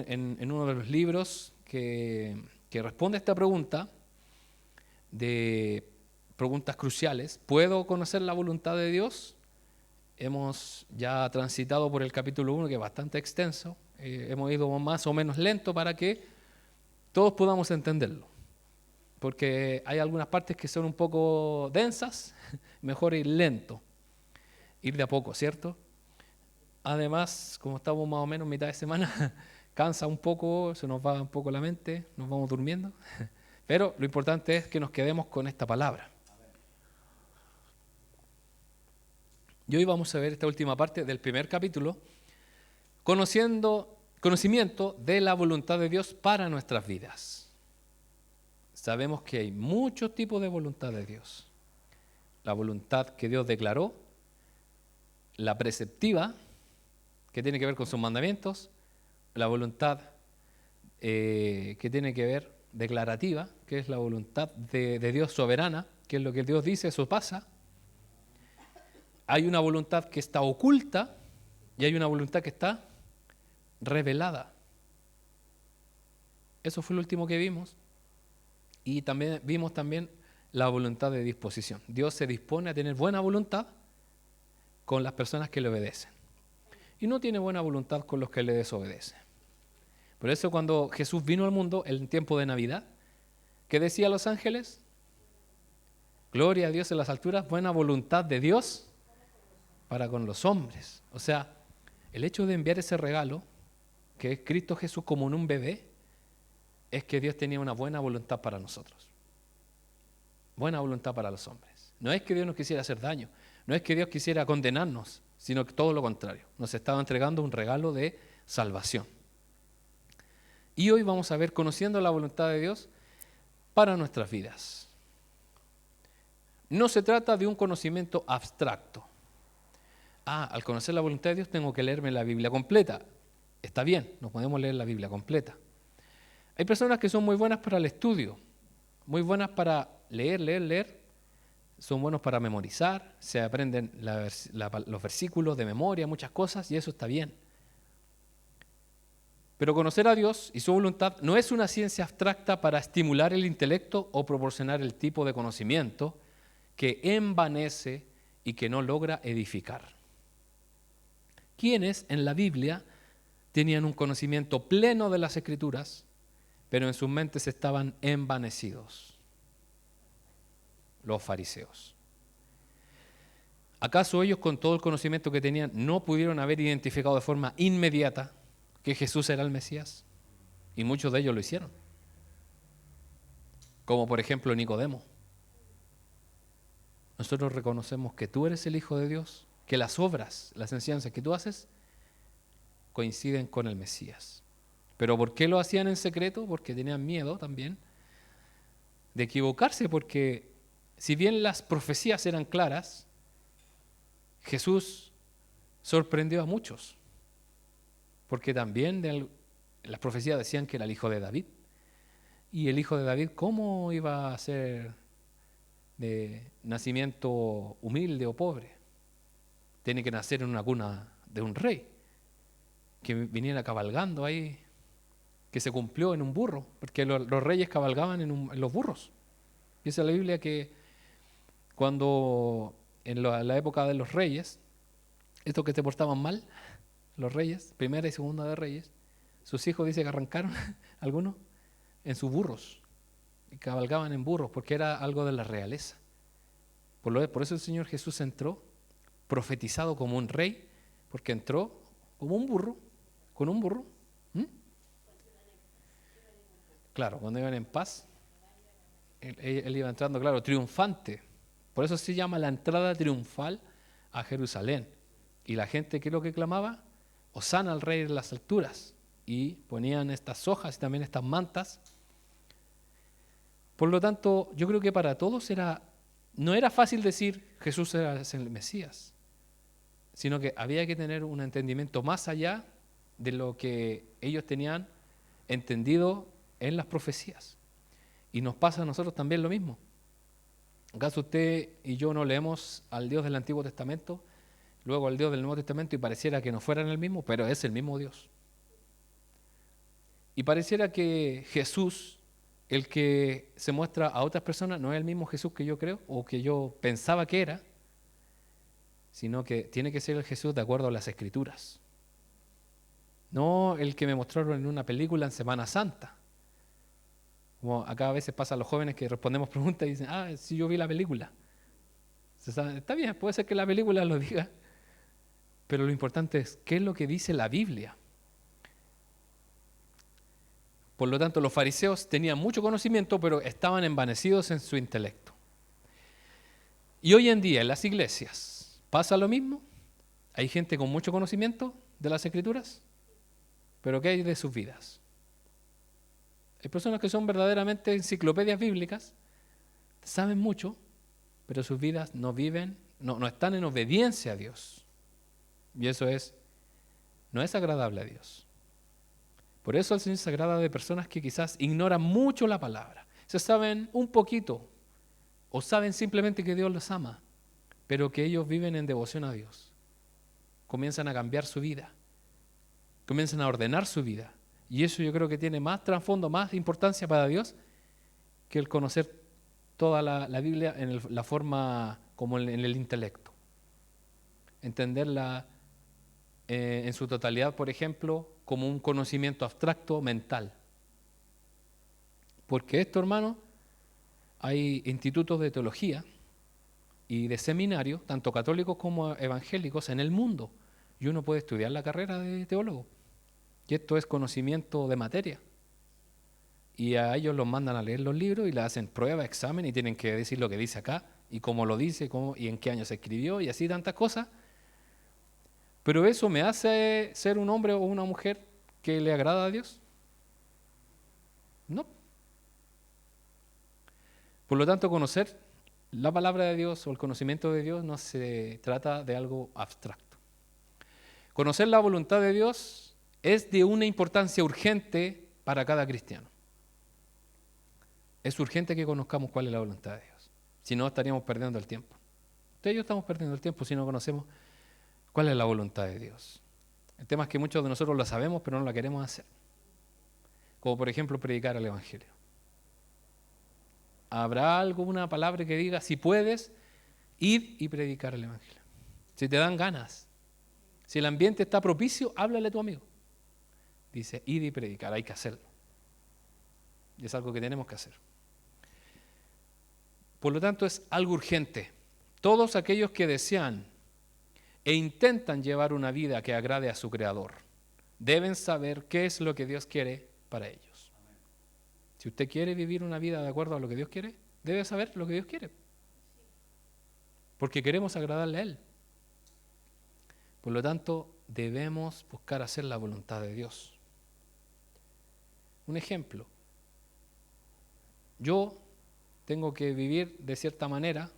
en uno de los libros que responde a esta pregunta, de preguntas cruciales. ¿Puedo conocer la voluntad de Dios? Hemos ya transitado por el capítulo 1, que es bastante extenso. Hemos ido más o menos lento para que todos podamos entenderlo. Porque hay algunas partes que son un poco densas, mejor ir lento, ir de a poco, ¿cierto? Además, como estamos más o menos mitad de semana, cansa un poco, se nos va un poco la mente, nos vamos durmiendo. Pero lo importante es que nos quedemos con esta palabra. Y hoy vamos a ver esta última parte del primer capítulo, conocimiento de la voluntad de Dios para nuestras vidas. Sabemos que hay muchos tipos de voluntad de Dios. La voluntad que Dios declaró, la preceptiva, que tiene que ver con sus mandamientos, la voluntad que tiene que ver declarativa, que es la voluntad de Dios soberana, que es lo que Dios dice, eso pasa. Hay una voluntad que está oculta y hay una voluntad que está revelada. Eso fue lo último que vimos. Y también vimos la voluntad de disposición. Dios se dispone a tener buena voluntad con las personas que le obedecen. Y no tiene buena voluntad con los que le desobedecen. Por eso cuando Jesús vino al mundo en tiempo de Navidad, ¿qué decía a los ángeles? Gloria a Dios en las alturas, buena voluntad de Dios para con los hombres. O sea, el hecho de enviar ese regalo, que es Cristo Jesús como en un bebé, es que Dios tenía una buena voluntad para nosotros. Buena voluntad para los hombres. No es que Dios nos quisiera hacer daño, no es que Dios quisiera condenarnos, sino que todo lo contrario. Nos estaba entregando un regalo de salvación. Y hoy vamos a ver conociendo la voluntad de Dios para nuestras vidas. No se trata de un conocimiento abstracto. Al conocer la voluntad de Dios tengo que leerme la Biblia completa. Está bien, no podemos leer la Biblia completa. Hay personas que son muy buenas para el estudio, muy buenas para leer. Son buenos para memorizar, se aprenden los versículos de memoria, muchas cosas, y eso está bien. Pero conocer a Dios y su voluntad no es una ciencia abstracta para estimular el intelecto o proporcionar el tipo de conocimiento que envanece y que no logra edificar. Quienes en la Biblia tenían un conocimiento pleno de las Escrituras, pero en sus mentes estaban envanecidos? Los fariseos. ¿Acaso ellos, con todo el conocimiento que tenían, no pudieron haber identificado de forma inmediata que Jesús era el Mesías? Y muchos de ellos lo hicieron. Como por ejemplo Nicodemo. Nosotros reconocemos que tú eres el Hijo de Dios, que las obras, las enseñanzas que tú haces coinciden con el Mesías. ¿Pero por qué lo hacían en secreto? Porque tenían miedo también de equivocarse, porque si bien las profecías eran claras, Jesús sorprendió a muchos, porque también las profecías decían que era el hijo de David. Y el hijo de David, ¿cómo iba a ser de nacimiento humilde o pobre? Tiene que nacer en una cuna de un rey, que viniera cabalgando ahí, que se cumplió en un burro, porque los reyes cabalgaban en los burros. Y esa es la Biblia que cuando en la época de los reyes, estos que se portaban mal, los reyes, primera y segunda de reyes, sus hijos dice que arrancaron, algunos, en sus burros, y cabalgaban en burros, porque era algo de la realeza. Por eso el Señor Jesús entró profetizado como un rey, porque entró como un burro, con un burro. Claro, cuando iban en paz, él iba entrando, claro, triunfante. Por eso se llama la entrada triunfal a Jerusalén. Y la gente, ¿qué es lo que clamaba? Hosana al Rey de las alturas. Y ponían estas hojas y también estas mantas. Por lo tanto, yo creo que para todos no era fácil decir Jesús era el Mesías, sino que había que tener un entendimiento más allá de lo que ellos tenían entendido en las profecías. Y nos pasa a nosotros también lo mismo. ¿Acaso usted y yo no leemos al Dios del Antiguo Testamento, luego al Dios del Nuevo Testamento y pareciera que no fueran el mismo? Pero es el mismo Dios. Y pareciera que Jesús, el que se muestra a otras personas, no es el mismo Jesús que yo creo o que yo pensaba que era, sino que tiene que ser el Jesús de acuerdo a las Escrituras. No el que me mostraron en una película en Semana Santa. Como acá a veces pasa a los jóvenes que respondemos preguntas y dicen, sí, yo vi la película. Está bien, puede ser que la película lo diga, pero lo importante es qué es lo que dice la Biblia. Por lo tanto, los fariseos tenían mucho conocimiento, pero estaban envanecidos en su intelecto. Y hoy en día en las iglesias pasa lo mismo. Hay gente con mucho conocimiento de las Escrituras, pero ¿qué hay de sus vidas? Hay personas que son verdaderamente enciclopedias bíblicas, saben mucho, pero sus vidas no viven, no están en obediencia a Dios. Y eso no es agradable a Dios. Por eso el Señor se agrada de personas que quizás ignoran mucho la palabra. Se saben un poquito, o saben simplemente que Dios los ama, pero que ellos viven en devoción a Dios. Comienzan a cambiar su vida, comienzan a ordenar su vida. Y eso yo creo que tiene más trasfondo, más importancia para Dios que el conocer toda la Biblia en la forma como en el intelecto. Entenderla en su totalidad, por ejemplo, como un conocimiento abstracto mental. Porque esto, hermano, hay institutos de teología y de seminarios, tanto católicos como evangélicos, en el mundo. Y uno puede estudiar la carrera de teólogo. Y esto es conocimiento de materia. Y a ellos los mandan a leer los libros y le hacen prueba, examen y tienen que decir lo que dice acá y cómo lo dice y en qué año se escribió y así tantas cosas. Pero eso me hace ser un hombre o una mujer que le agrada a Dios. No. Por lo tanto, conocer la palabra de Dios o el conocimiento de Dios no se trata de algo abstracto. Conocer la voluntad de Dios es de una importancia urgente para cada cristiano. Es urgente que conozcamos cuál es la voluntad de Dios. Si no, estaríamos perdiendo el tiempo. Usted y yo estamos perdiendo el tiempo si no conocemos cuál es la voluntad de Dios. El tema es que muchos de nosotros la sabemos, pero no la queremos hacer. Como por ejemplo predicar el Evangelio. ¿Habrá alguna palabra que diga, si puedes, ir y predicar el Evangelio? Si te dan ganas. Si el ambiente está propicio, háblale a tu amigo. Dice, ir y predicar, hay que hacerlo. Y es algo que tenemos que hacer. Por lo tanto, es algo urgente. Todos aquellos que desean e intentan llevar una vida que agrade a su Creador, deben saber qué es lo que Dios quiere para ellos. Si usted quiere vivir una vida de acuerdo a lo que Dios quiere, debe saber lo que Dios quiere. Porque queremos agradarle a Él. Por lo tanto, debemos buscar hacer la voluntad de Dios. Un ejemplo. Yo tengo que vivir de cierta manera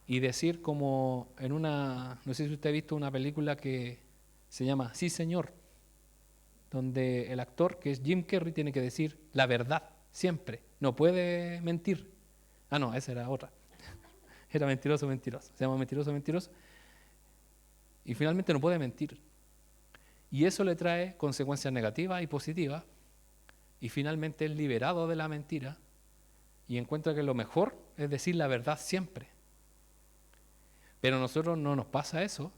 y decir como en una, no sé si usted ha visto una película que se llama Sí, Señor, donde el actor, que es Jim Carrey, tiene que decir la verdad, siempre, no puede mentir. No, esa era otra. Era Mentiroso, Mentiroso, se llama Mentiroso, Mentiroso. Y finalmente no puede mentir. Y eso le trae consecuencias negativas y positivas. Y finalmente es liberado de la mentira y encuentra que lo mejor es decir la verdad siempre. Pero a nosotros no nos pasa eso.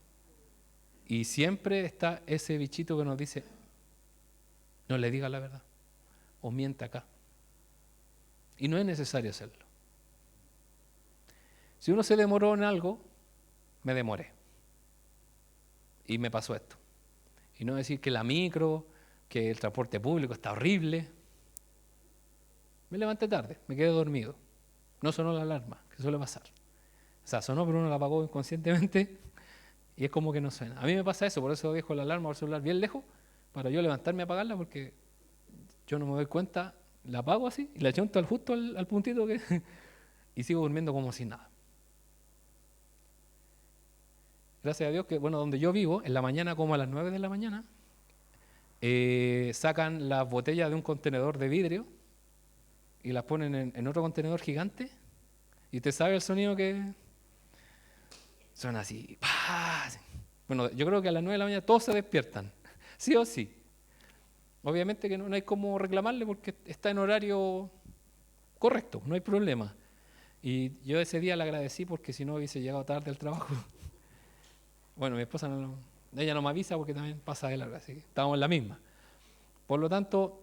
Y siempre está ese bichito que nos dice, no le diga la verdad. O miente acá. Y no es necesario hacerlo. Si uno se demoró en algo, me demoré. Y me pasó esto. Y no decir que la micro, que el transporte público está horrible. Me levanté tarde, me quedé dormido. No sonó la alarma, que suele pasar. O sea, sonó, pero uno la apagó inconscientemente y es como que no suena. A mí me pasa eso, por eso dejo la alarma o el celular bien lejos, para yo levantarme a apagarla, porque yo no me doy cuenta, la apago así y la chonto justo al puntito que y sigo durmiendo como si nada. Gracias a Dios que, bueno, donde yo vivo, en la mañana como a las 9 de la mañana, sacan las botellas de un contenedor de vidrio y las ponen en otro contenedor gigante y usted sabe el sonido que suena así. ¡Pah! Bueno, yo creo que a las 9 de la mañana todos se despiertan, sí o sí. Obviamente que no hay cómo reclamarle porque está en horario correcto, no hay problema. Y yo ese día le agradecí porque si no hubiese llegado tarde al trabajo. Bueno, mi esposa ella no me avisa porque también pasa de larga, así que estábamos en la misma. Por lo tanto,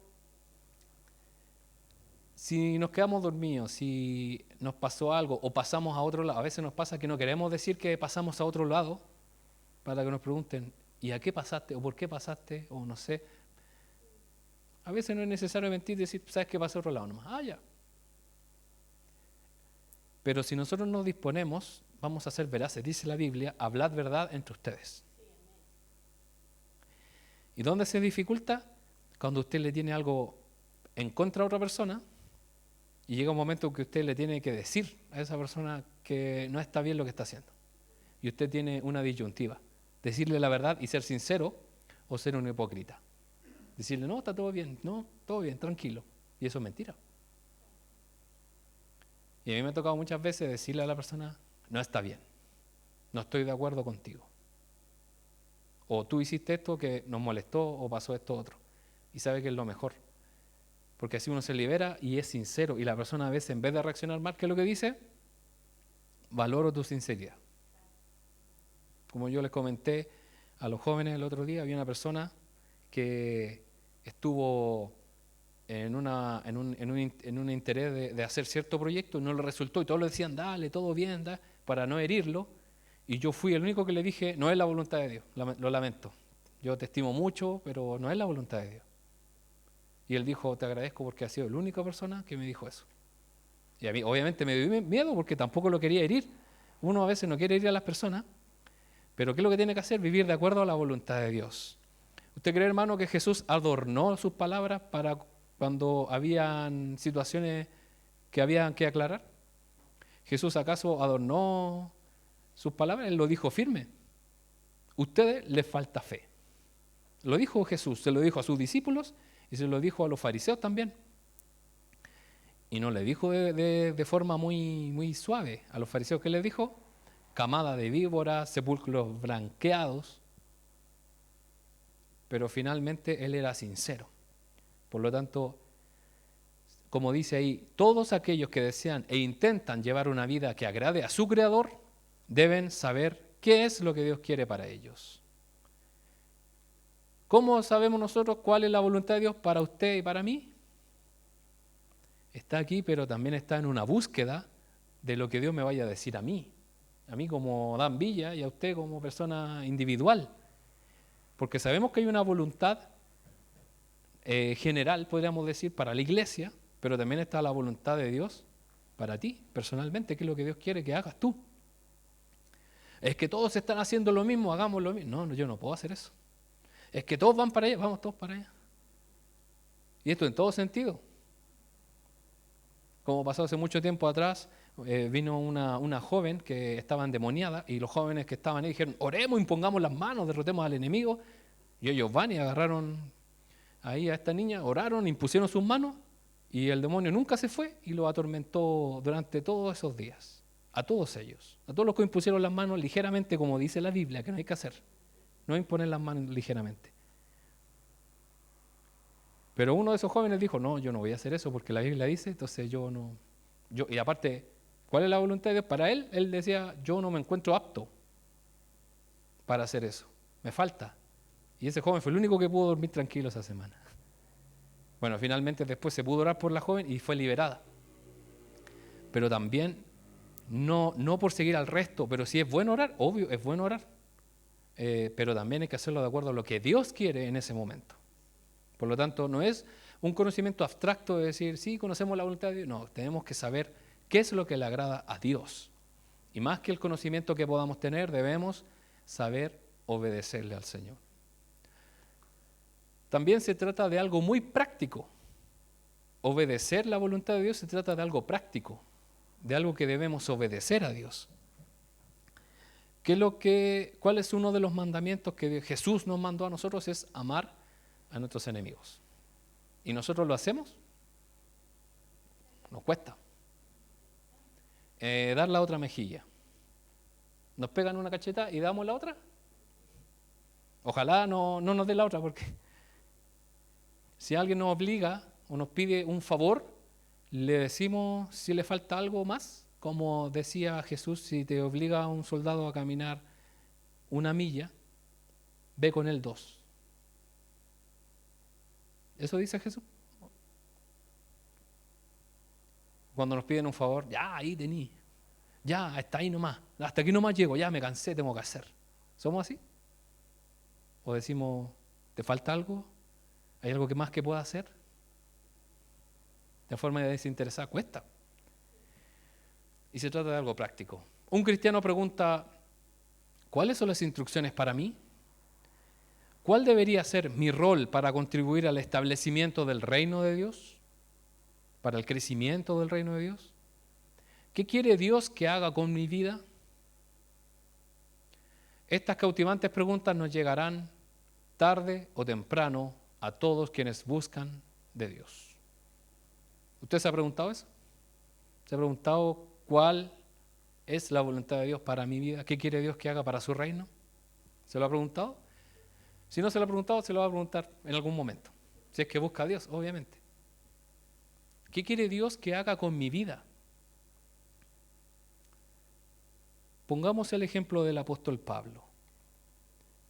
si nos quedamos dormidos, si nos pasó algo o pasamos a otro lado, a veces nos pasa que no queremos decir que pasamos a otro lado para que nos pregunten, ¿y a qué pasaste? ¿O por qué pasaste? O no sé. A veces no es necesario mentir y decir, ¿sabes qué pasó a otro lado nomás? Ah, ya. Pero si nosotros nos disponemos, vamos a ser veraces. Dice la Biblia, hablad verdad entre ustedes. ¿Y dónde se dificulta? Cuando usted le tiene algo en contra a otra persona y llega un momento en que usted le tiene que decir a esa persona que no está bien lo que está haciendo. Y usted tiene una disyuntiva. Decirle la verdad y ser sincero o ser un hipócrita. Decirle, no, está todo bien, no, todo bien, tranquilo. Y eso es mentira. Y a mí me ha tocado muchas veces decirle a la persona, no está bien, no estoy de acuerdo contigo. O tú hiciste esto que nos molestó o pasó esto otro. Y sabe que es lo mejor. Porque así uno se libera y es sincero. Y la persona a veces en vez de reaccionar mal, ¿qué es lo que dice? Valoro tu sinceridad. Como yo les comenté a los jóvenes el otro día, había una persona que estuvo en un interés de hacer cierto proyecto y no le resultó. Y todos le decían, dale, todo bien, para no herirlo. Y yo fui el único que le dije, no es la voluntad de Dios, lo lamento. Yo te estimo mucho, pero no es la voluntad de Dios. Y él dijo, te agradezco porque has sido la única persona que me dijo eso. Y a mí obviamente me dio miedo porque tampoco lo quería herir. Uno a veces no quiere herir a las personas, pero ¿qué es lo que tiene que hacer? Vivir de acuerdo a la voluntad de Dios. ¿Usted cree, hermano, que Jesús adornó sus palabras para cuando habían situaciones que habían que aclarar? ¿Jesús acaso adornó sus palabras? Él lo dijo firme. Ustedes les falta fe. Lo dijo Jesús, se lo dijo a sus discípulos y se lo dijo a los fariseos también. Y no le dijo de forma muy suave. A los fariseos, ¿qué les dijo? Camada de víboras, sepulcros blanqueados. Pero finalmente él era sincero. Por lo tanto, como dice ahí, todos aquellos que desean e intentan llevar una vida que agrade a su Creador, deben saber qué es lo que Dios quiere para ellos. ¿Cómo sabemos nosotros cuál es la voluntad de Dios para usted y para mí? Está aquí, pero también está en una búsqueda de lo que Dios me vaya a decir a mí como Dan Villa y a usted como persona individual. Porque sabemos que hay una voluntad general, podríamos decir, para la iglesia, pero también está la voluntad de Dios para ti, personalmente, que es lo que Dios quiere que hagas tú. Es que todos están haciendo lo mismo, hagamos lo mismo. No, yo no puedo hacer eso. Es que todos van para allá, vamos todos para allá. Y esto en todo sentido. Como pasó hace mucho tiempo atrás, vino una joven que estaba endemoniada y los jóvenes que estaban ahí dijeron, oremos, impongamos las manos, derrotemos al enemigo. Y ellos van y agarraron ahí a esta niña, oraron, impusieron sus manos y el demonio nunca se fue y lo atormentó durante todos esos días. A todos ellos, a todos los que impusieron las manos ligeramente, como dice la Biblia, que no hay que hacer. No imponer las manos ligeramente. Pero uno de esos jóvenes dijo, no, yo no voy a hacer eso porque la Biblia dice, entonces yo no. Y aparte, ¿cuál es la voluntad de Dios? Para él decía, yo no me encuentro apto para hacer eso, me falta. Y ese joven fue el único que pudo dormir tranquilo esa semana. Bueno, finalmente después se pudo orar por la joven y fue liberada. Pero también, no por seguir al resto, pero si es bueno orar, obvio, es bueno orar. Pero también hay que hacerlo de acuerdo a lo que Dios quiere en ese momento. Por lo tanto, no es un conocimiento abstracto de decir, sí, conocemos la voluntad de Dios. No, tenemos que saber qué es lo que le agrada a Dios. Y más que el conocimiento que podamos tener, debemos saber obedecerle al Señor. También se trata de algo muy práctico. Obedecer la voluntad de Dios se trata de algo práctico, de algo que debemos obedecer a Dios. ¿Cuál es uno de los mandamientos que Jesús nos mandó a nosotros? Es amar a nuestros enemigos. ¿Y nosotros lo hacemos? Nos cuesta. Dar la otra mejilla. Nos pegan una cacheta y damos la otra. Ojalá no nos dé la otra porque Si alguien nos obliga o nos pide un favor, le decimos si le falta algo más. Como decía Jesús, si te obliga a un soldado a caminar 1 milla, ve con él 2. ¿Eso dice Jesús? Cuando nos piden un favor, ya, ahí tení. Ya, hasta ahí nomás. Hasta aquí nomás llego, ya me cansé, tengo que hacer. ¿Somos así? ¿O decimos, ¿te falta algo? ¿Hay algo que más que pueda hacer? De forma desinteresada cuesta. Y se trata de algo práctico. Un cristiano pregunta, ¿cuáles son las instrucciones para mí? ¿Cuál debería ser mi rol para contribuir al establecimiento del reino de Dios? ¿Para el crecimiento del reino de Dios? ¿Qué quiere Dios que haga con mi vida? Estas cautivantes preguntas nos llegarán tarde o temprano a todos quienes buscan de Dios. ¿Usted se ha preguntado eso? ¿Se ha preguntado cuál es la voluntad de Dios para mi vida? ¿Qué quiere Dios que haga para su reino? ¿Se lo ha preguntado? Si no se lo ha preguntado, se lo va a preguntar en algún momento. Si es que busca a Dios, obviamente. ¿Qué quiere Dios que haga con mi vida? Pongamos el ejemplo del apóstol Pablo.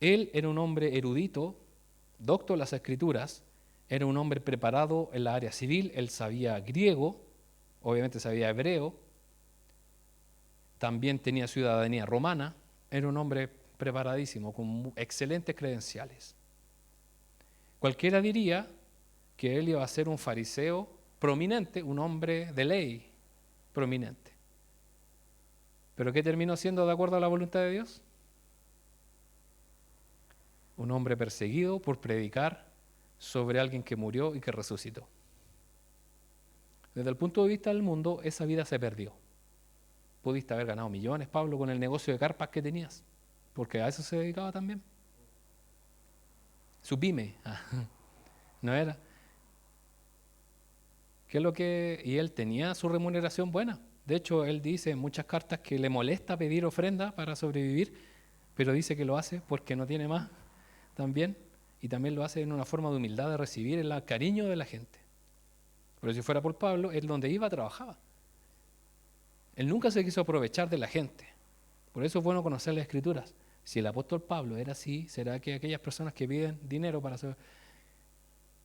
Él era un hombre erudito, docto en las Escrituras, era un hombre preparado en la área civil, él sabía griego, obviamente sabía hebreo, también tenía ciudadanía romana, era un hombre preparadísimo, con excelentes credenciales. Cualquiera diría que él iba a ser un fariseo prominente, un hombre de ley prominente. ¿Pero qué terminó siendo de acuerdo a la voluntad de Dios? Un hombre perseguido por predicar sobre alguien que murió y que resucitó. Desde el punto de vista del mundo, esa vida se perdió. Pudiste haber ganado millones, Pablo, con el negocio de carpas que tenías, porque a eso se dedicaba también. Su pyme, ¿no era? ¿Qué es lo que...? Y él tenía su remuneración buena. De hecho, él dice en muchas cartas que le molesta pedir ofrenda para sobrevivir, pero dice que lo hace porque no tiene más también, y también lo hace en una forma de humildad de recibir el cariño de la gente. Pero si fuera por Pablo, él donde iba trabajaba. Él nunca se quiso aprovechar de la gente. Por eso es bueno conocer las Escrituras. Si el apóstol Pablo era así, ¿será que aquellas personas que piden dinero para ser,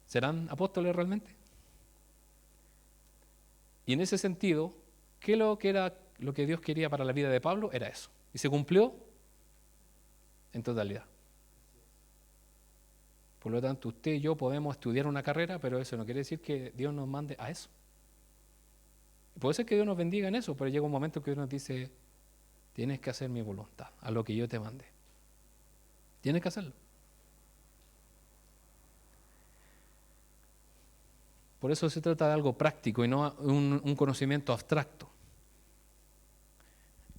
serán apóstoles realmente? Y en ese sentido, ¿qué era lo que Dios quería para la vida de Pablo? Era eso. Y se cumplió en totalidad. Por lo tanto, usted y yo podemos estudiar una carrera, pero eso no quiere decir que Dios nos mande a eso. Puede ser que Dios nos bendiga en eso, pero llega un momento que Dios nos dice, tienes que hacer mi voluntad, a lo que yo te mandé. Tienes que hacerlo. Por eso se trata de algo práctico y no un conocimiento abstracto.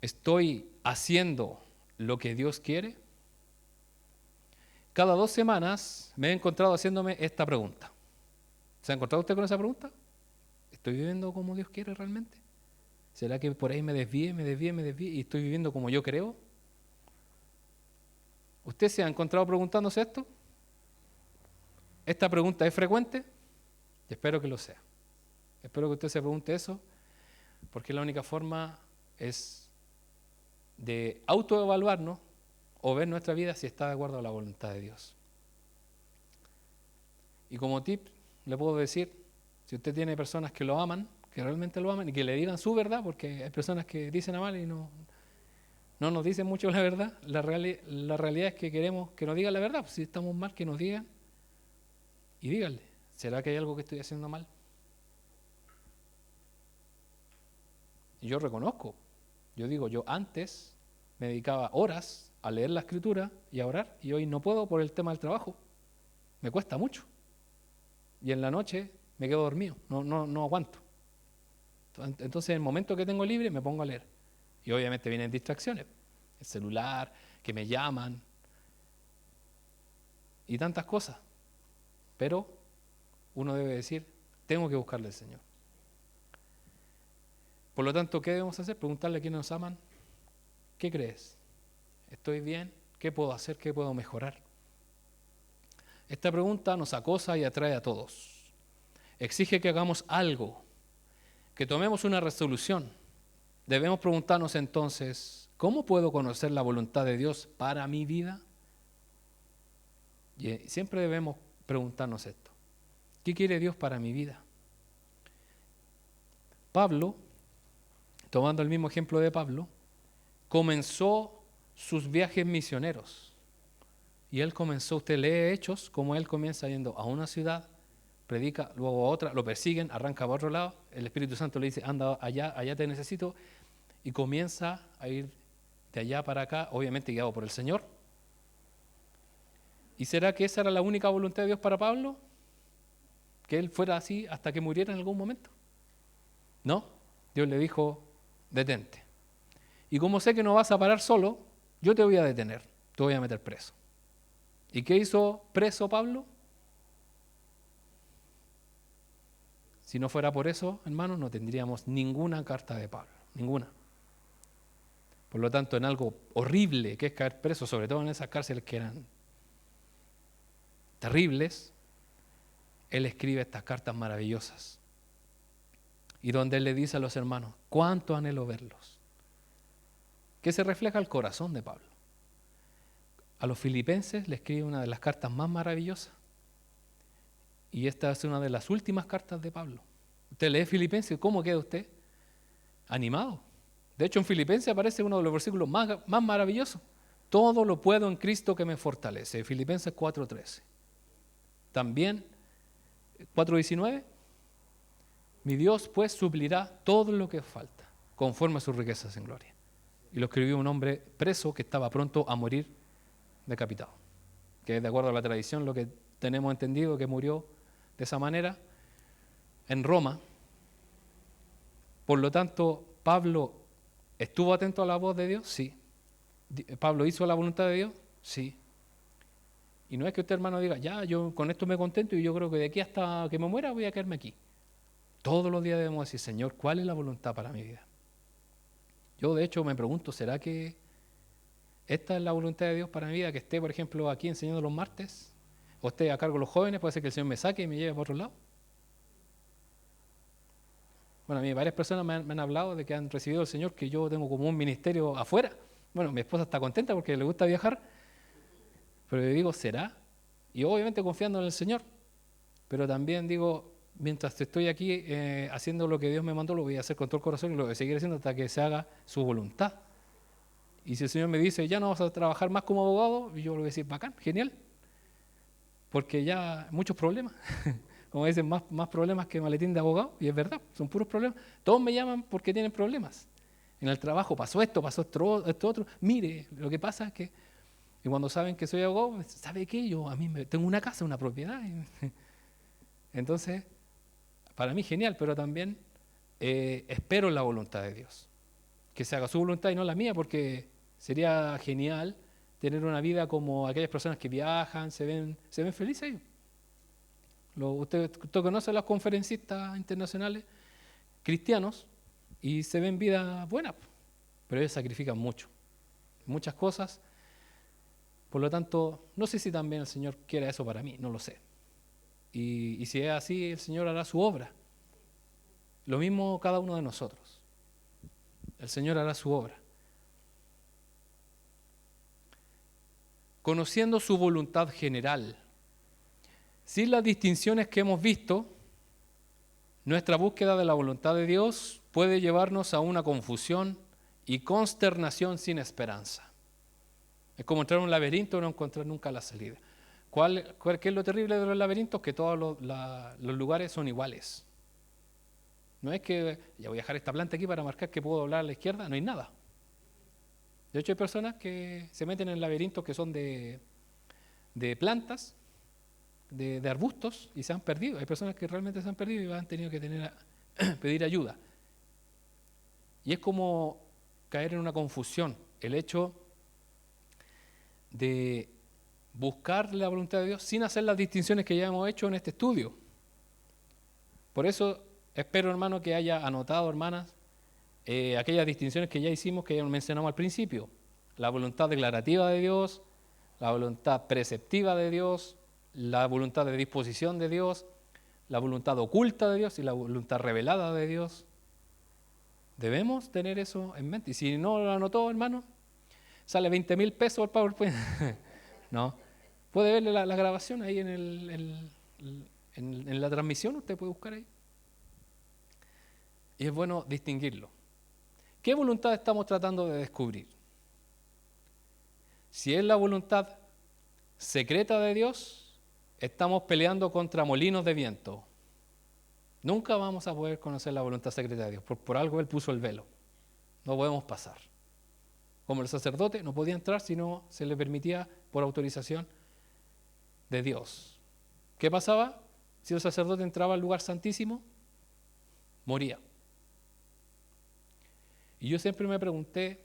¿Estoy haciendo lo que Dios quiere? Cada 2 semanas me he encontrado haciéndome esta pregunta. ¿Se ha encontrado usted con esa pregunta? ¿Estoy viviendo como Dios quiere realmente? ¿Será que por ahí me desvíe y estoy viviendo como yo creo? ¿Usted se ha encontrado preguntándose esto? ¿Esta pregunta es frecuente? Espero que lo sea. Espero que usted se pregunte eso, porque la única forma es de autoevaluarnos o ver nuestra vida si está de acuerdo a la voluntad de Dios. Y como tip, le puedo decir, si usted tiene personas que lo aman, que realmente lo aman y que le digan su verdad, porque hay personas que dicen a mal y no nos dicen mucho la verdad, la realidad es que queremos que nos digan la verdad, pues si estamos mal, que nos digan y díganle, ¿será que hay algo que estoy haciendo mal? Y yo reconozco, yo digo, yo antes me dedicaba horas a leer la Escritura y a orar, y hoy no puedo por el tema del trabajo, me cuesta mucho, y en la noche me quedo dormido, no aguanto. Entonces en el momento que tengo libre me pongo a leer, y obviamente vienen distracciones, el celular, que me llaman, y tantas cosas, pero uno debe decir, tengo que buscarle al Señor. Por lo tanto, ¿qué debemos hacer? Preguntarle a quienes nos aman, ¿qué crees? ¿Estoy bien? ¿Qué puedo hacer? ¿Qué puedo mejorar? Esta pregunta nos acosa y atrae a todos. Exige que hagamos algo, que tomemos una resolución. Debemos preguntarnos entonces, ¿cómo puedo conocer la voluntad de Dios para mi vida? Y siempre debemos preguntarnos esto. ¿Qué quiere Dios para mi vida? Pablo, tomando el mismo ejemplo de Pablo, comenzó sus viajes misioneros. Y él comenzó, usted lee Hechos, como él comienza yendo a una ciudad, predica, luego a otra, lo persiguen, arranca para otro lado, el Espíritu Santo le dice, anda allá, allá te necesito, y comienza a ir de allá para acá, obviamente guiado por el Señor. ¿Y será que esa era la única voluntad de Dios para Pablo? ¿Que él fuera así hasta que muriera en algún momento? No, Dios le dijo, detente. Y como sé que no vas a parar solo, yo te voy a detener, te voy a meter preso. ¿Y qué hizo preso Pablo? Si no fuera por eso, hermanos, no tendríamos ninguna carta de Pablo, ninguna. Por lo tanto, en algo horrible que es caer preso, sobre todo en esas cárceles que eran terribles, él escribe estas cartas maravillosas. Y donde él le dice a los hermanos, cuánto anhelo verlos. Que se refleja el corazón de Pablo. A los filipenses le escribe una de las cartas más maravillosas. Y esta es una de las últimas cartas de Pablo. Usted lee Filipenses, ¿cómo queda usted? Animado. De hecho, en Filipenses aparece uno de los versículos más maravillosos. Todo lo puedo en Cristo que me fortalece. Filipenses 4:13. También 4:19. Mi Dios pues suplirá todo lo que falta, conforme a sus riquezas en gloria. Y lo escribió un hombre preso que estaba pronto a morir decapitado. Que es de acuerdo a la tradición lo que tenemos entendido, que murió de esa manera en Roma. Por lo tanto, Pablo estuvo atento a la voz de Dios, sí. Pablo hizo la voluntad de Dios, sí. Y no es que usted, hermano, diga, ya, yo con esto me contento y yo creo que de aquí hasta que me muera voy a quedarme aquí. Todos los días debemos decir, Señor, ¿cuál es la voluntad para mi vida? Yo, de hecho, me pregunto, ¿será que esta es la voluntad de Dios para mi vida? Que esté, por ejemplo, aquí enseñando los martes, o esté a cargo de los jóvenes, puede ser que el Señor me saque y me lleve para otro lado. Bueno, a mí varias personas me han hablado de que han recibido al Señor, que yo tengo como un ministerio afuera. Bueno, mi esposa está contenta porque le gusta viajar, pero yo digo, ¿será? Y obviamente confiando en el Señor, pero también digo, mientras estoy aquí haciendo lo que Dios me mandó, lo voy a hacer con todo el corazón y lo voy a seguir haciendo hasta que se haga su voluntad. Y si el Señor me dice, ya no vas a trabajar más como abogado, yo le voy a decir, bacán, genial, porque ya muchos problemas, como dicen, más problemas que maletín de abogado, y es verdad, son puros problemas. Todos me llaman porque tienen problemas. En el trabajo pasó esto otro. Mire, lo que pasa es que, y cuando saben que soy abogado, ¿sabe qué? Yo tengo una casa, una propiedad. Entonces, para mí genial, pero también espero la voluntad de Dios. Que se haga su voluntad y no la mía, porque sería genial tener una vida como aquellas personas que viajan, se ven felices ellos. Usted conoce a los conferencistas internacionales cristianos y se ven vida buena, pero ellos sacrifican muchas cosas. Por lo tanto, no sé si también el Señor quiere eso para mí, no lo sé. Y si es así, el Señor hará su obra. Lo mismo cada uno de nosotros. El Señor hará su obra. Conociendo su voluntad general, sin las distinciones que hemos visto, nuestra búsqueda de la voluntad de Dios puede llevarnos a una confusión y consternación sin esperanza. Es como entrar en un laberinto y no encontrar nunca la salida. ¿Qué es lo terrible de los laberintos? Que todos los lugares son iguales. No es que ya voy a dejar esta planta aquí para marcar que puedo doblar a la izquierda, no hay nada. De hecho, hay personas que se meten en laberintos que son de plantas, de arbustos, y se han perdido. Hay personas que realmente se han perdido y han tenido que pedir ayuda. Y es como caer en una confusión. El hecho de buscar la voluntad de Dios sin hacer las distinciones que ya hemos hecho en este estudio. Por eso espero, hermano, que haya anotado, hermanas, aquellas distinciones que ya hicimos, que ya mencionamos al principio. La voluntad declarativa de Dios, la voluntad preceptiva de Dios, la voluntad de disposición de Dios, la voluntad oculta de Dios y la voluntad revelada de Dios. Debemos tener eso en mente. Y si no lo anotó, hermano, sale 20,000 pesos el PowerPoint. No. Puede ver la grabación ahí en la transmisión, usted puede buscar ahí. Y es bueno distinguirlo. ¿Qué voluntad estamos tratando de descubrir? Si es la voluntad secreta de Dios, estamos peleando contra molinos de viento. Nunca vamos a poder conocer la voluntad secreta de Dios. Por algo Él puso el velo. No podemos pasar. Como el sacerdote no podía entrar si no se le permitía por autorización de Dios. ¿Qué pasaba? Si el sacerdote entraba al lugar santísimo, moría. Y yo siempre me pregunté,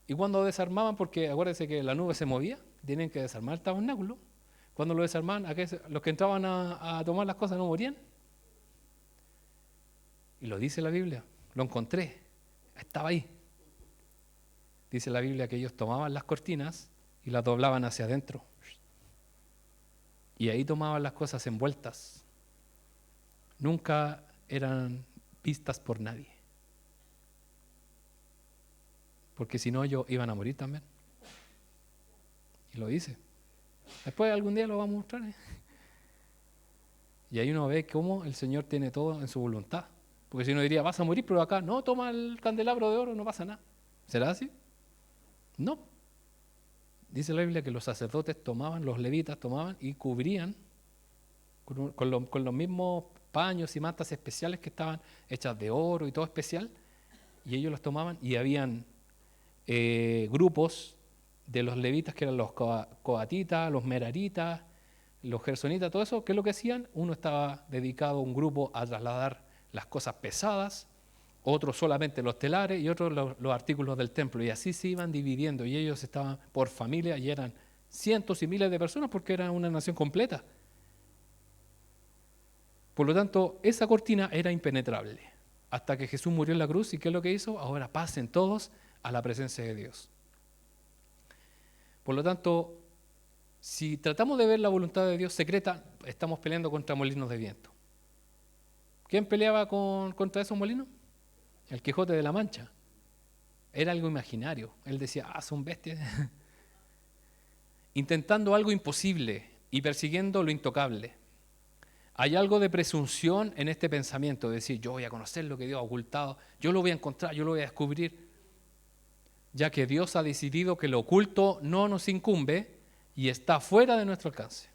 ¿y cuando desarmaban? Porque acuérdense que la nube se movía, tienen que desarmar el tabernáculo. Cuando lo desarmaban, los que entraban a tomar las cosas no morían. Y lo dice la Biblia, lo encontré, estaba ahí. Dice la Biblia que ellos tomaban las cortinas y las doblaban hacia adentro. Y ahí tomaban las cosas envueltas. Nunca eran vistas por nadie. Porque si no, ellos iban a morir también. Y lo dice. Después algún día lo vamos a mostrar. Y ahí uno ve cómo el Señor tiene todo en su voluntad. Porque si uno diría, vas a morir, pero acá, no, toma el candelabro de oro, no pasa nada. ¿Será así? No. Dice la Biblia que los sacerdotes tomaban, los levitas tomaban y cubrían con los mismos paños y mantas especiales que estaban hechas de oro y todo especial. Y ellos los tomaban y habían grupos de los levitas que eran los coatitas, los meraritas, los gersonitas, todo eso. ¿Qué es lo que hacían? Uno estaba dedicado a un grupo a trasladar las cosas pesadas, otros solamente los telares y otros los artículos del templo. Y así se iban dividiendo y ellos estaban por familia y eran cientos y miles de personas porque era una nación completa. Por lo tanto, esa cortina era impenetrable hasta que Jesús murió en la cruz. ¿Y qué es lo que hizo? Ahora pasen todos a la presencia de Dios. Por lo tanto, si tratamos de ver la voluntad de Dios secreta, estamos peleando contra molinos de viento. ¿Quién peleaba contra esos molinos? El Quijote de la Mancha. Era algo imaginario. Él decía, son bestias. Intentando algo imposible y persiguiendo lo intocable. Hay algo de presunción en este pensamiento, de decir, yo voy a conocer lo que Dios ha ocultado, yo lo voy a encontrar, yo lo voy a descubrir, ya que Dios ha decidido que lo oculto no nos incumbe y está fuera de nuestro alcance.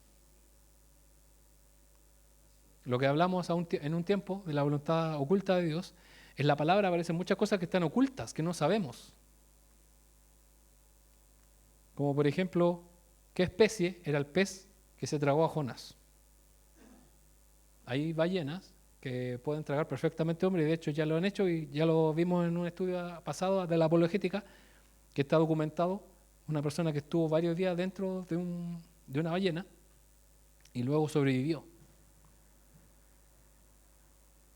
Lo que hablamos en un tiempo de la voluntad oculta de Dios, en la palabra aparecen muchas cosas que están ocultas, que no sabemos. Como por ejemplo, ¿qué especie era el pez que se tragó a Jonás? Hay ballenas que pueden tragar perfectamente hombres, y de hecho ya lo han hecho y ya lo vimos en un estudio pasado de la apologética, que está documentado, una persona que estuvo varios días dentro de una ballena y luego sobrevivió.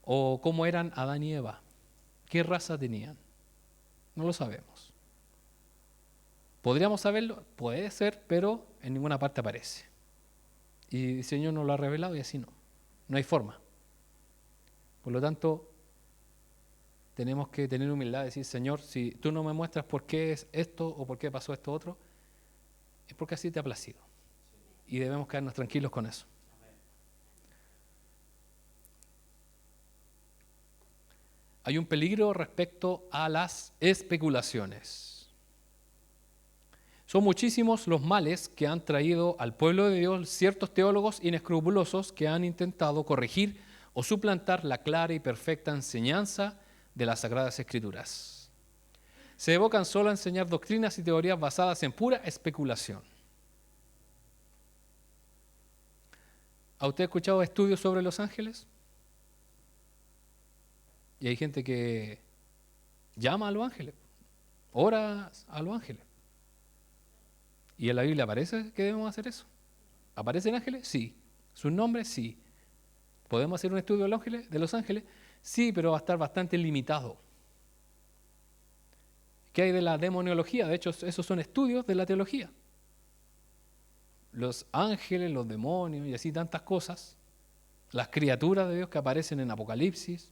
O cómo eran Adán y Eva, qué raza tenían, no lo sabemos. ¿Podríamos saberlo? Puede ser, pero en ninguna parte aparece. Y el Señor nos lo ha revelado y así no hay forma. Por lo tanto, tenemos que tener humildad, decir, Señor, si tú no me muestras por qué es esto o por qué pasó esto otro, es porque así te ha placido. Y debemos quedarnos tranquilos con eso. Hay un peligro respecto a las especulaciones. Son muchísimos los males que han traído al pueblo de Dios ciertos teólogos inescrupulosos que han intentado corregir o suplantar la clara y perfecta enseñanza de las Sagradas Escrituras. Se evocan solo a enseñar doctrinas y teorías basadas en pura especulación. ¿Ha usted escuchado estudios sobre los ángeles? Y hay gente que llama a los ángeles, ora a los ángeles. ¿Y en la Biblia aparece que debemos hacer eso? ¿Aparecen ángeles? Sí. ¿Sus nombres? Sí. ¿Podemos hacer un estudio de los ángeles? Sí, pero va a estar bastante limitado. ¿Qué hay de la demoniología? De hecho, esos son estudios de la teología. los ángeles, los demonios y así tantas cosas, las criaturas de Dios que aparecen en Apocalipsis,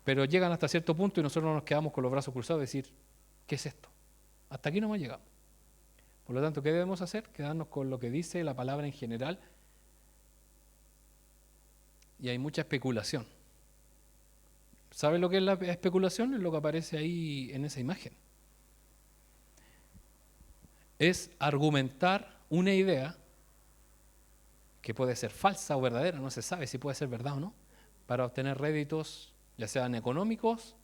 pero llegan hasta cierto punto y nosotros nos quedamos con los brazos cruzados y decir, ¿qué es esto? Hasta aquí no hemos llegado. Por lo tanto, ¿qué debemos hacer? Quedarnos con lo que dice la palabra en general. Y hay mucha especulación. ¿Saben lo que es la especulación? Es lo que aparece ahí en esa imagen. Es argumentar una idea que puede ser falsa o verdadera, no se sabe si puede ser verdad o no, para obtener réditos, ya sean económicos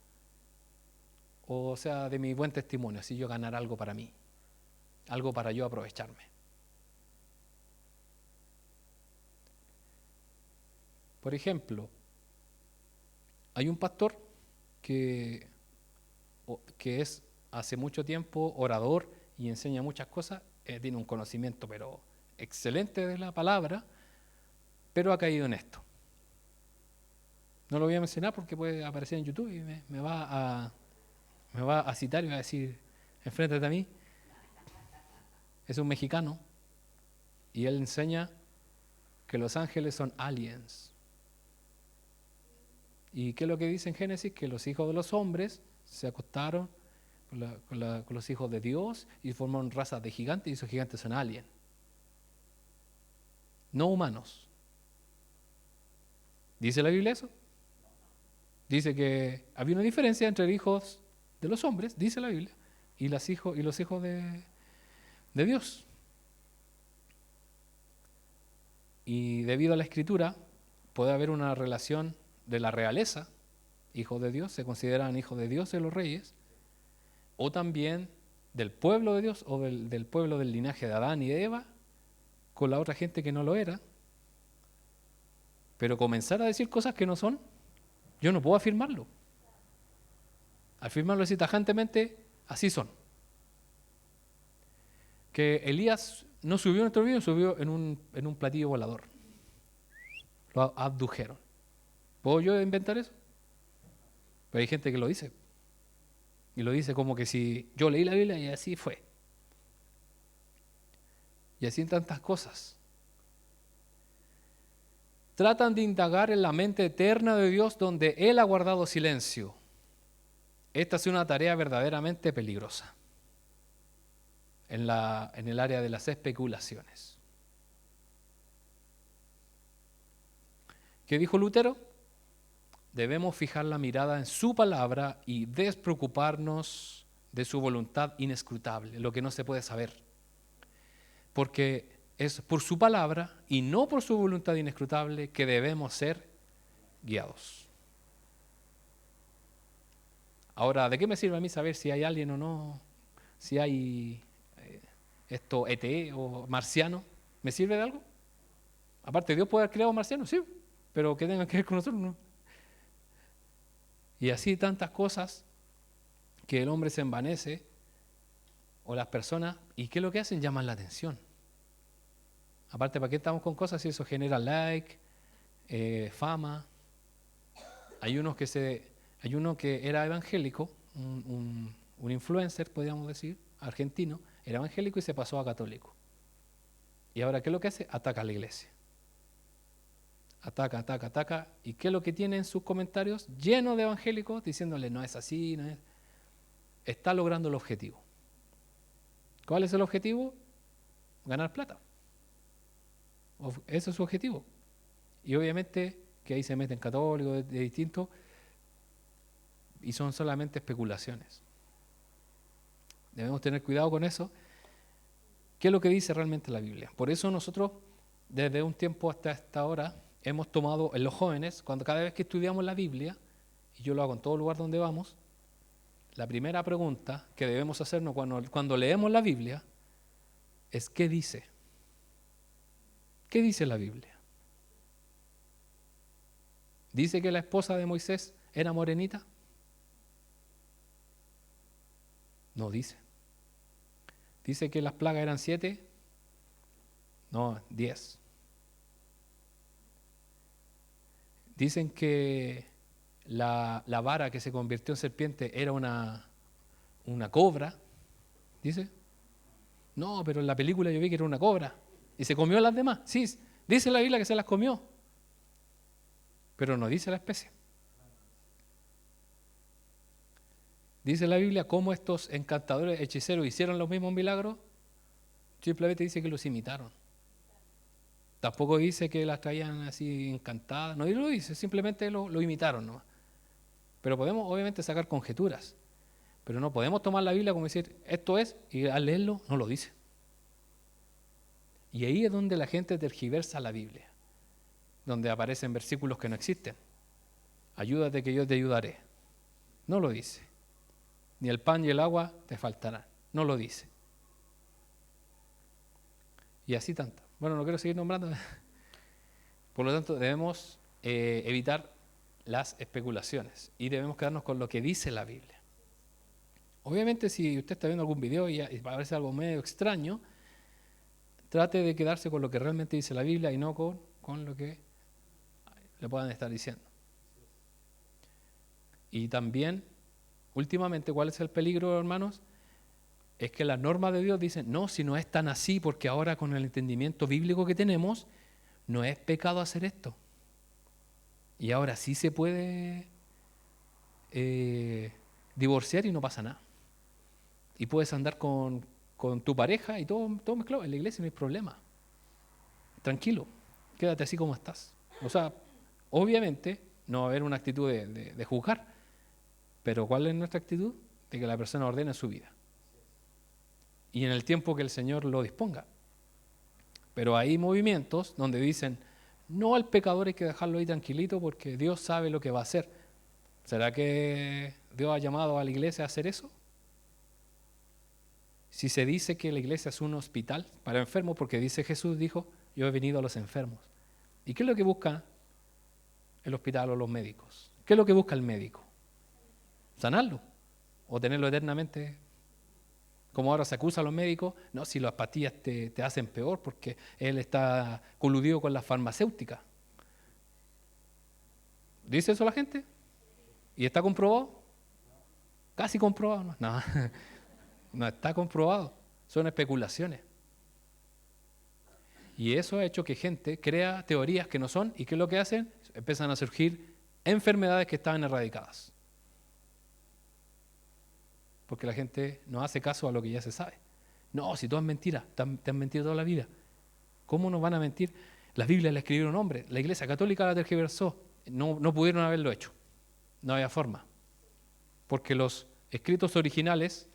o sea de mi buen testimonio, así yo ganar algo para mí, algo para yo aprovecharme. Por ejemplo, hay un pastor que es hace mucho tiempo orador y enseña muchas cosas, tiene un conocimiento pero excelente de la palabra, pero ha caído en esto. No lo voy a mencionar porque puede aparecer en YouTube y me va a citar y va a decir, enfréntate a mí. Es un mexicano y él enseña que los ángeles son aliens. ¿Y qué es lo que dice en Génesis? Que los hijos de los hombres se acostaron con los hijos de Dios y formaron razas de gigantes y esos gigantes son aliens. No humanos. ¿Dice la Biblia eso? Dice que había una diferencia entre hijos de los hombres, dice la Biblia, y los hijos de Dios. Y debido a la Escritura puede haber una relación de la realeza, hijos de Dios, se consideran hijos de Dios de los reyes, o también del pueblo de Dios o del pueblo del linaje de Adán y de Eva, con la otra gente que no lo era. Pero comenzar a decir cosas que no son, yo no puedo afirmarlo. Afirmarlo así tajantemente, así son. Que Elías no subió en nuestro video, subió en un platillo volador. Lo abdujeron. ¿Puedo yo inventar eso? Pero hay gente que lo dice. Y lo dice como que si yo leí la Biblia y así fue. Y así en tantas cosas. Tratan de indagar en la mente eterna de Dios donde Él ha guardado silencio. Esta es una tarea verdaderamente peligrosa en el área de las especulaciones. ¿Qué dijo Lutero? Debemos fijar la mirada en su palabra y despreocuparnos de su voluntad inescrutable, lo que no se puede saber. Porque es por su palabra y no por su voluntad inescrutable que debemos ser guiados. Ahora, ¿de qué me sirve a mí saber si hay alguien o no? Si hay esto ET o marciano. ¿Me sirve de algo? Aparte, Dios puede haber creado marcianos, sí, pero que tengan que ver con nosotros, no. Y así tantas cosas que el hombre se envanece, o las personas, ¿y qué es lo que hacen? Llaman la atención. Aparte, ¿para qué estamos con cosas si eso genera like, fama? Hay uno que era evangélico, un influencer, podríamos decir, argentino, era evangélico y se pasó a católico. Y ahora, ¿qué es lo que hace? Ataca a la iglesia. Ataca. ¿Y qué es lo que tiene en sus comentarios? Lleno de evangélicos diciéndole, no es así, no es. Está logrando el objetivo. ¿Cuál es el objetivo? Ganar plata. Ese es su objetivo. Y obviamente que ahí se meten católicos de distintos y son solamente especulaciones. Debemos tener cuidado con eso. ¿Qué es lo que dice realmente la Biblia? Por eso nosotros, desde un tiempo hasta esta hora, hemos tomado en los jóvenes, cada vez que estudiamos la Biblia, y yo lo hago en todo lugar donde vamos, la primera pregunta que debemos hacernos cuando leemos la Biblia es ¿qué dice? ¿Qué dice la Biblia? ¿Dice que la esposa de Moisés era morenita? No dice. ¿Dice que las plagas eran 7? No, 10. Dicen que la vara que se convirtió en serpiente era una cobra, dice. No, pero en la película yo vi que era una cobra y se comió a las demás. Sí, dice la Biblia que se las comió, pero no dice la especie. Dice la Biblia cómo estos encantadores, hechiceros hicieron los mismos milagros. Simplemente dice que los imitaron. Tampoco dice que las traían así encantadas. No lo dice, simplemente lo imitaron nomás. Pero podemos obviamente sacar conjeturas. Pero no podemos tomar la Biblia como decir, esto es, y al leerlo no lo dice. Y ahí es donde la gente tergiversa la Biblia. Donde aparecen versículos que no existen. Ayúdate que yo te ayudaré. No lo dice. Ni el pan y el agua te faltarán. No lo dice. Y así tanto. Bueno, no quiero seguir nombrando. Por lo tanto, debemos evitar las especulaciones y debemos quedarnos con lo que dice la Biblia. Obviamente, si usted está viendo algún video y parece algo medio extraño, trate de quedarse con lo que realmente dice la Biblia y no con lo que le puedan estar diciendo. Y también, últimamente, ¿cuál es el peligro, hermanos? Es que las normas de Dios dicen, no, si no es tan así, porque ahora con el entendimiento bíblico que tenemos, no es pecado hacer esto. Y ahora sí se puede divorciar y no pasa nada. Y puedes andar con tu pareja y todo mezclado. En la iglesia no hay problema. Tranquilo, quédate así como estás. O sea, obviamente no va a haber una actitud de juzgar, pero ¿cuál es nuestra actitud? De que la persona ordene su vida. Y en el tiempo que el Señor lo disponga. Pero hay movimientos donde dicen, no, al pecador hay que dejarlo ahí tranquilito porque Dios sabe lo que va a hacer. ¿Será que Dios ha llamado a la iglesia a hacer eso? Si se dice que la iglesia es un hospital para enfermos, porque dice Jesús, dijo, yo he venido a los enfermos. ¿Y qué es lo que busca el hospital o los médicos? ¿Qué es lo que busca el médico? ¿Sanarlo? ¿O tenerlo eternamente? Como ahora se acusa a los médicos, no, si las pastillas te hacen peor porque él está coludido con las farmacéuticas. ¿Dice eso la gente? ¿Y está comprobado? Casi comprobado. No, no está comprobado. Son especulaciones. Y eso ha hecho que gente crea teorías que no son, ¿y qué es lo que hacen? Empiezan a surgir enfermedades que estaban erradicadas. Porque la gente no hace caso a lo que ya se sabe. No, si todo es mentira, te han mentido toda la vida. ¿Cómo nos van a mentir? La Biblia la escribieron hombres, la Iglesia Católica la tergiversó, no pudieron haberlo hecho, no había forma. Porque los escritos originales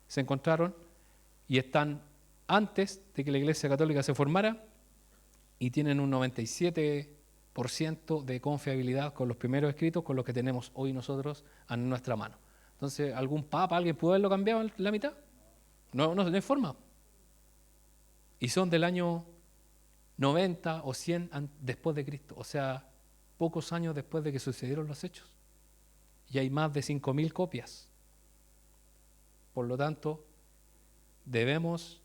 se encontraron y están antes de que la Iglesia Católica se formara y tienen un 97% de confiabilidad con los primeros escritos, con los que tenemos hoy nosotros en nuestra mano. Entonces, ¿algún papa, alguien pudo haberlo cambiado en la mitad? No hay forma. Y son del año 90 o 100 después de Cristo, o sea, pocos años después de que sucedieron los hechos. Y hay más de 5.000 copias. Por lo tanto, debemos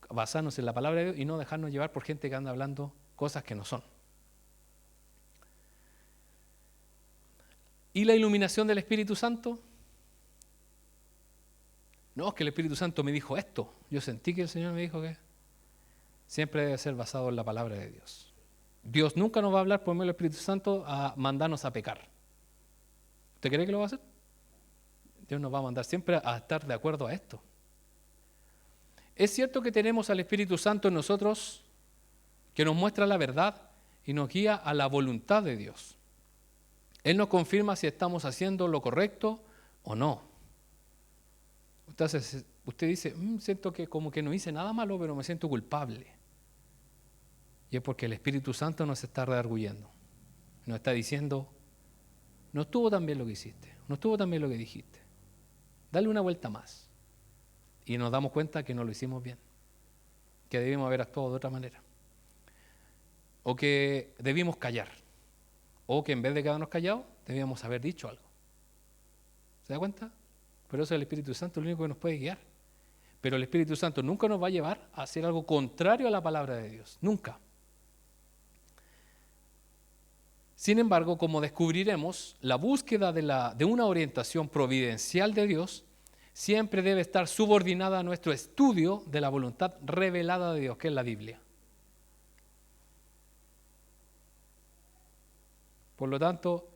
basarnos en la palabra de Dios y no dejarnos llevar por gente que anda hablando cosas que no son. ¿Y la iluminación del Espíritu Santo? No, es que el Espíritu Santo me dijo esto. Yo sentí que el Señor me dijo que siempre debe ser basado en la palabra de Dios. Dios nunca nos va a hablar por medio del Espíritu Santo a mandarnos a pecar. ¿Usted cree que lo va a hacer? Dios nos va a mandar siempre a estar de acuerdo a esto. Es cierto que tenemos al Espíritu Santo en nosotros que nos muestra la verdad y nos guía a la voluntad de Dios. Él nos confirma si estamos haciendo lo correcto o no. Entonces, usted dice, siento que como que no hice nada malo, pero me siento culpable. Y es porque el Espíritu Santo nos está redarguyendo. Nos está diciendo, no estuvo tan bien lo que hiciste, no estuvo tan bien lo que dijiste. Dale una vuelta más. Y nos damos cuenta que no lo hicimos bien, que debimos haber actuado de otra manera. O que debimos callar. O que en vez de quedarnos callados, debíamos haber dicho algo. ¿Se da cuenta? Pero eso es el Espíritu Santo, lo único que nos puede guiar. Pero el Espíritu Santo nunca nos va a llevar a hacer algo contrario a la palabra de Dios. Nunca. Sin embargo, como descubriremos, la búsqueda de una orientación providencial de Dios siempre debe estar subordinada a nuestro estudio de la voluntad revelada de Dios, que es la Biblia. Por lo tanto,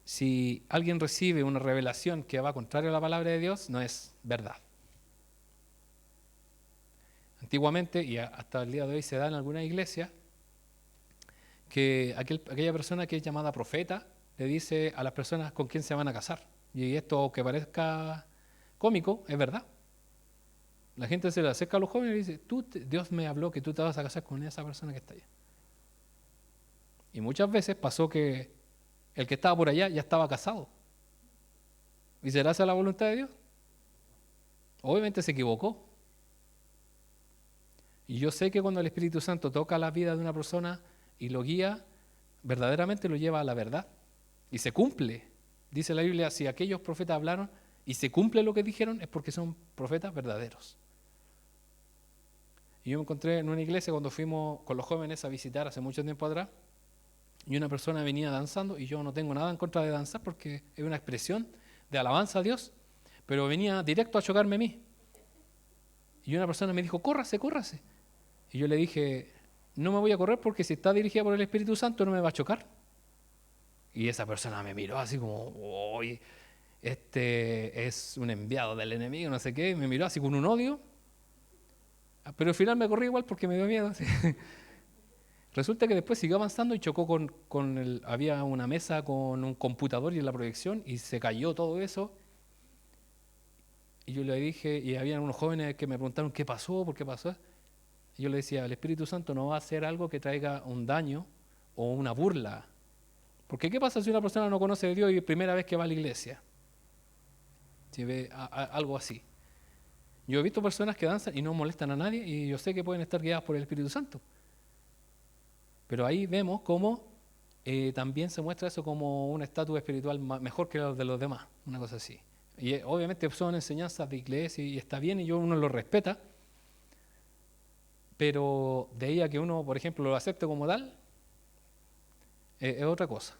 si alguien recibe una revelación que va contraria a la palabra de Dios, no es verdad. Antiguamente, y hasta el día de hoy se da en algunas iglesias, que aquella persona que es llamada profeta le dice a las personas con quién se van a casar. Y esto, aunque parezca cómico, es verdad. La gente se le acerca a los jóvenes y dice, Dios me habló que tú te vas a casar con esa persona que está allá. Y muchas veces pasó que el que estaba por allá ya estaba casado. ¿Y será esa la voluntad de Dios? Obviamente se equivocó. Y yo sé que cuando el Espíritu Santo toca la vida de una persona y lo guía, verdaderamente lo lleva a la verdad. Y se cumple. Dice la Biblia, si aquellos profetas hablaron y se cumple lo que dijeron, es porque son profetas verdaderos. Y yo me encontré en una iglesia cuando fuimos con los jóvenes a visitar hace mucho tiempo atrás, y una persona venía danzando, y yo no tengo nada en contra de danzar porque es una expresión de alabanza a Dios, pero venía directo a chocarme a mí. Y una persona me dijo, córrase, córrase. Y yo le dije, no me voy a correr porque si está dirigida por el Espíritu Santo no me va a chocar. Y esa persona me miró así como, oye, este es un enviado del enemigo, no sé qué, me miró así con un odio, pero al final me corrí igual porque me dio miedo. Resulta que después siguió avanzando y chocó había una mesa con un computador y la proyección y se cayó todo eso. Y yo le dije, y había unos jóvenes que me preguntaron qué pasó, por qué pasó. Y yo le decía, el Espíritu Santo no va a hacer algo que traiga un daño o una burla. Porque ¿qué pasa si una persona no conoce a Dios y es primera vez que va a la iglesia? Si ve algo así. Yo he visto personas que danzan y no molestan a nadie y yo sé que pueden estar guiadas por el Espíritu Santo. Pero ahí vemos cómo también se muestra eso como un estatus espiritual mejor que el de los demás, una cosa así. Y obviamente son enseñanzas de iglesia y está bien y uno lo respeta, pero de ahí a que uno, por ejemplo, lo acepte como tal, es otra cosa.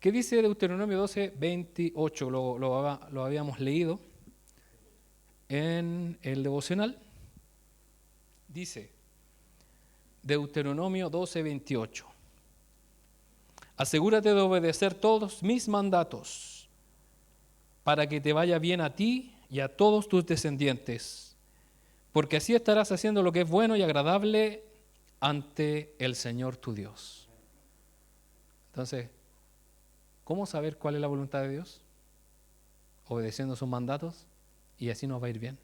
¿Qué dice Deuteronomio 12, 28? Lo habíamos leído en el devocional. Dice Deuteronomio 12, 28. Asegúrate de obedecer todos mis mandatos para que te vaya bien a ti y a todos tus descendientes, porque así estarás haciendo lo que es bueno y agradable ante el Señor tu Dios. Entonces, ¿cómo saber cuál es la voluntad de Dios? Obedeciendo sus mandatos, y así nos va a ir bien.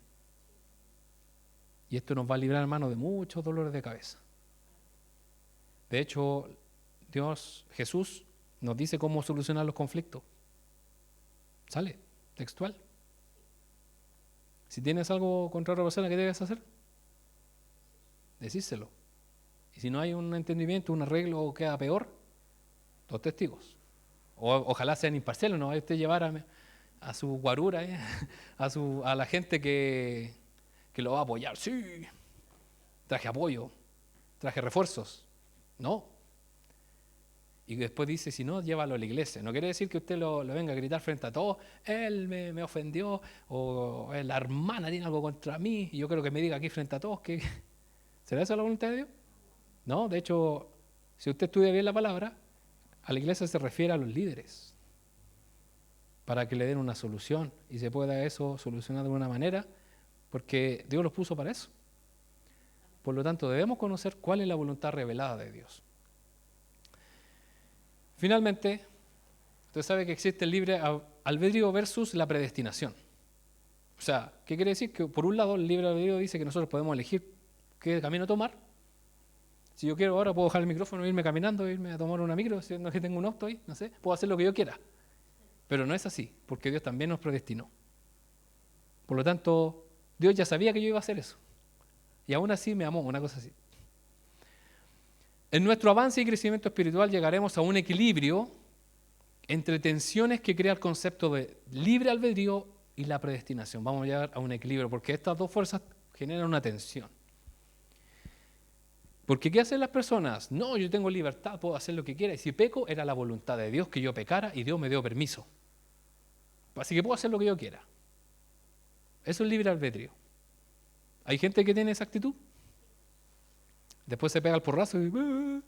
Y esto nos va a librar, hermano, de muchos dolores de cabeza. De hecho, Jesús, nos dice cómo solucionar los conflictos. Sale, textual. Si tienes algo contra otra persona, ¿qué debes hacer? Decírselo. Y si no hay un entendimiento, un arreglo, o queda peor, 2 testigos. Ojalá sean imparciales, no vaya usted a llevar a su guarura, a la gente que lo va a apoyar. Sí, traje apoyo, traje refuerzos. No. Y después dice, si no, llévalo a la iglesia. No quiere decir que usted lo venga a gritar frente a todos, él me ofendió, o la hermana tiene algo contra mí, y yo creo que me diga aquí frente a todos que... ¿Será esa la voluntad de Dios? No, de hecho, si usted estudia bien la palabra, a la iglesia se refiere a los líderes, para que le den una solución y se pueda eso solucionar de una manera, porque Dios los puso para eso. Por lo tanto, debemos conocer cuál es la voluntad revelada de Dios. Finalmente, usted sabe que existe el libre albedrío versus la predestinación. O sea, ¿qué quiere decir? Que por un lado el libre albedrío dice que nosotros podemos elegir qué camino tomar. Si yo quiero ahora puedo dejar el micrófono, irme caminando, irme a tomar una micro, si no es que tengo un auto ahí, no sé, puedo hacer lo que yo quiera. Pero no es así, porque Dios también nos predestinó. Por lo tanto, Dios ya sabía que yo iba a hacer eso. Y aún así me amó, una cosa así. En nuestro avance y crecimiento espiritual llegaremos a un equilibrio entre tensiones que crea el concepto de libre albedrío y la predestinación. Vamos a llegar a un equilibrio, porque estas dos fuerzas generan una tensión. Porque ¿qué hacen las personas? No, yo tengo libertad, puedo hacer lo que quiera. Y si peco, era la voluntad de Dios que yo pecara y Dios me dio permiso. Así que puedo hacer lo que yo quiera. Eso es libre albedrío. ¿Hay gente que tiene esa actitud? Después se pega el porrazo y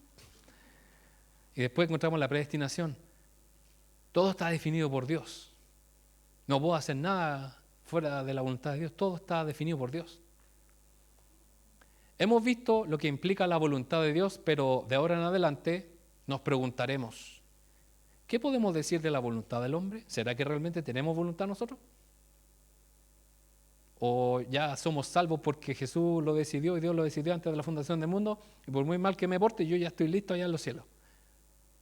después encontramos la predestinación. Todo está definido por Dios. No puedo hacer nada fuera de la voluntad de Dios. Todo está definido por Dios. Hemos visto lo que implica la voluntad de Dios, pero de ahora en adelante nos preguntaremos, ¿qué podemos decir de la voluntad del hombre? ¿Será que realmente tenemos voluntad nosotros? ¿O ya somos salvos porque Jesús lo decidió y Dios lo decidió antes de la fundación del mundo y por muy mal que me porte, yo ya estoy listo allá en los cielos?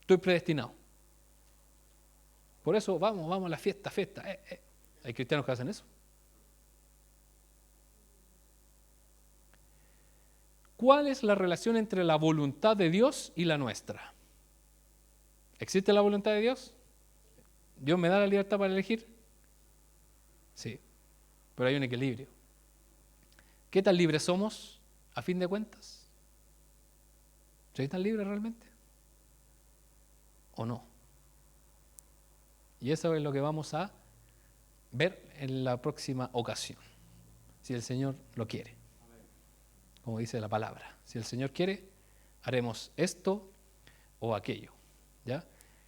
Estoy predestinado. Por eso vamos a la fiesta. Hay cristianos que hacen eso. ¿Cuál es la relación entre la voluntad de Dios y la nuestra? ¿Existe la voluntad de Dios? ¿Dios me da la libertad para elegir? Sí, pero hay un equilibrio. ¿Qué tan libres somos a fin de cuentas? ¿Soy tan libre realmente? ¿O no? Y eso es lo que vamos a ver en la próxima ocasión, si el Señor lo quiere. Como dice la palabra, si el Señor quiere, haremos esto o aquello. ¿Ya?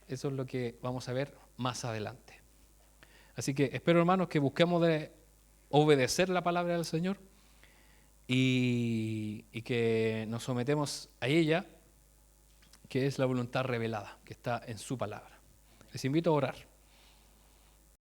Eso es lo que vamos a ver más adelante. Así que espero, hermanos, que busquemos de obedecer la palabra del Señor y que nos sometemos a ella, que es la voluntad revelada, que está en su palabra. Les invito a orar.